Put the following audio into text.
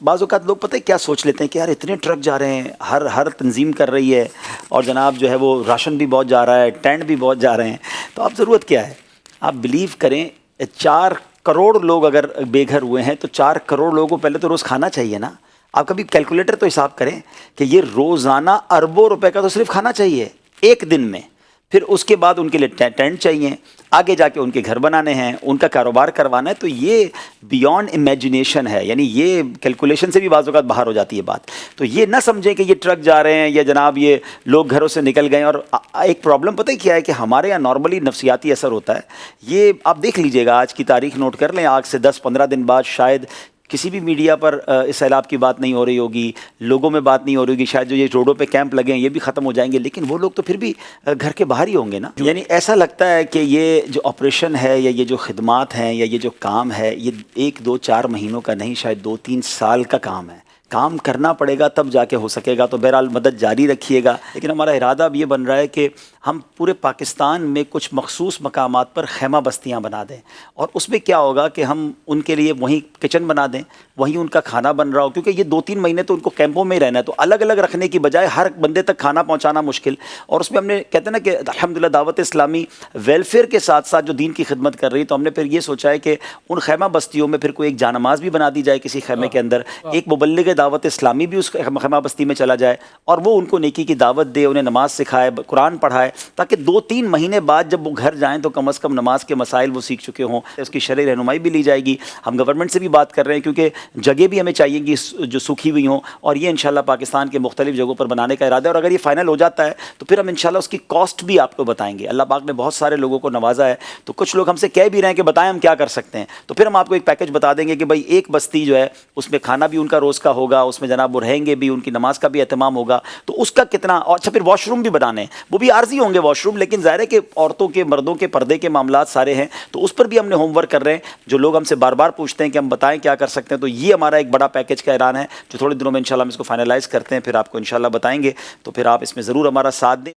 بعض اوقات لوگ پتہ ہے کیا سوچ لیتے ہیں کہ یار اتنے ٹرک جا رہے ہیں، ہر تنظیم کر رہی ہے اور جناب جو ہے وہ راشن بھی بہت جا رہا ہے، ٹینٹ بھی بہت جا رہے ہیں، تو آپ ضرورت کیا ہے؟ آپ بلیو کریں 4 کروڑ لوگ اگر بے گھر ہوئے ہیں تو 4 کروڑ لوگوں کو پہلے تو روز کھانا چاہیے نا۔ آپ کبھی کیلکولیٹر تو حساب کریں کہ یہ روزانہ اربوں روپے کا تو صرف کھانا چاہیے ایک دن میں، پھر اس کے بعد ان کے لیے ٹینٹ چاہیے، آگے جا کے ان کے گھر بنانے ہیں، ان کا کاروبار کروانا ہے، تو یہ بیونڈ امیجنیشن ہے، یعنی یہ کیلکولیشن سے بھی بعض اوقات باہر ہو جاتی ہے بات۔ تو یہ نہ سمجھیں کہ یہ ٹرک جا رہے ہیں یا جناب یہ لوگ گھروں سے نکل گئے۔ اور ایک پرابلم پتہ ہے کیا ہے کہ ہمارے یہاں نارملی نفسیاتی اثر ہوتا ہے، یہ آپ دیکھ لیجئے گا، آج کی تاریخ نوٹ کر لیں، آج سے 10-15 دن بعد شاید کسی بھی میڈیا پر اس سیلاب کی بات نہیں ہو رہی ہوگی، لوگوں میں بات نہیں ہو رہی ہوگی، شاید جو یہ روڈوں پہ کیمپ لگے ہیں یہ بھی ختم ہو جائیں گے، لیکن وہ لوگ تو پھر بھی گھر کے باہر ہی ہوں گے نا۔ یعنی ایسا لگتا ہے کہ یہ جو آپریشن ہے یا یہ جو خدمات ہیں یا یہ جو کام ہے، یہ 1-2-4 مہینوں کا نہیں، شاید 2-3 سال کا کام ہے۔ کام کرنا پڑے گا تب جا کے ہو سکے گا، تو بہرحال مدد جاری رکھیے گا۔ لیکن ہمارا ارادہ اب یہ بن رہا ہے کہ ہم پورے پاکستان میں کچھ مخصوص مقامات پر خیمہ بستیاں بنا دیں، اور اس میں کیا ہوگا کہ ہم ان کے لیے وہیں کچن بنا دیں، وہیں ان کا کھانا بن رہا ہو، کیونکہ یہ 2-3 مہینے تو ان کو کیمپوں میں ہی رہنا ہے، تو الگ الگ رکھنے کی بجائے ہر بندے تک کھانا پہنچانا مشکل۔ اور اس میں ہم نے کہتے ہیں نا کہ الحمدللہ دعوت اسلامی ویلفیئر کے ساتھ ساتھ جو دین کی خدمت کر رہی ہے، تو ہم نے پھر یہ سوچا ہے کہ ان خیمہ بستیوں میں پھر کوئی ایک جانماز بھی بنا دی جائے کسی خیمے کے اندر، ایک مبلغ دعوت اسلامی بھی اس خیمہ بستی میں چلا جائے اور وہ ان کو نیکی کی دعوت دے، انہیں نماز سکھائے، قرآن پڑھائے، تاکہ 2-3 مہینے بعد جب وہ گھر جائیں تو کم از کم نماز کے مسائل وہ سیکھ چکے ہوں، اس کی شرعی رہنمائی بھی لی جائے گی۔ ہم گورنمنٹ سے بھی بات کر رہے ہیں کیونکہ جگہ بھی ہمیں چاہیے گی جو سوکھی ہوئی ہوں، اور یہ انشاءاللہ پاکستان کے مختلف جگہوں پر بنانے کا ارادہ ہے، اور اگر یہ فائنل ہو جاتا ہے تو پھر ہم انشاءاللہ اس کی کاسٹ بھی آپ کو بتائیں گے۔ اللہ پاک نے بہت سارے لوگوں کو نوازا ہے، تو کچھ لوگ ہم سے کہہ بھی رہے ہیں کہ بتائیں ہم کیا کر سکتے ہیں، تو پھر ہم آپ کو ایک پیکج بتا دیں گے کہ بھائی ایک بستی جو ہے اس میں کھانا بھی ان کا روز کا ہوگا، اس میں جناب وہ رہیں گے بھی، ان کی نماز کا بھی اہتمام ہوگا، تو اس کا کتنا، اور اچھا پھر واش روم بھی بنانے ہیں، وہ بھی عارضی ہوں گے واش روم، لیکن ظاہر ہے کہ عورتوں کے مردوں کے پردے کے معاملات سارے ہیں، تو اس پر بھی ہم نے ہوم ورک کر رہے ہیں، جو لوگ ہم سے بار بار پوچھتے ہیں کہ ہم بتائیں کیا کر سکتے ہیں، تو یہ ہمارا ایک بڑا پیکج کا اعلان ہے جو تھوڑے دنوں میں انشاءاللہ ہم اس کو فائنلائز کرتے ہیں، پھر آپ کو انشاءاللہ بتائیں گے، تو پھر آپ اس میں ضرور ہمارا ساتھ دیں۔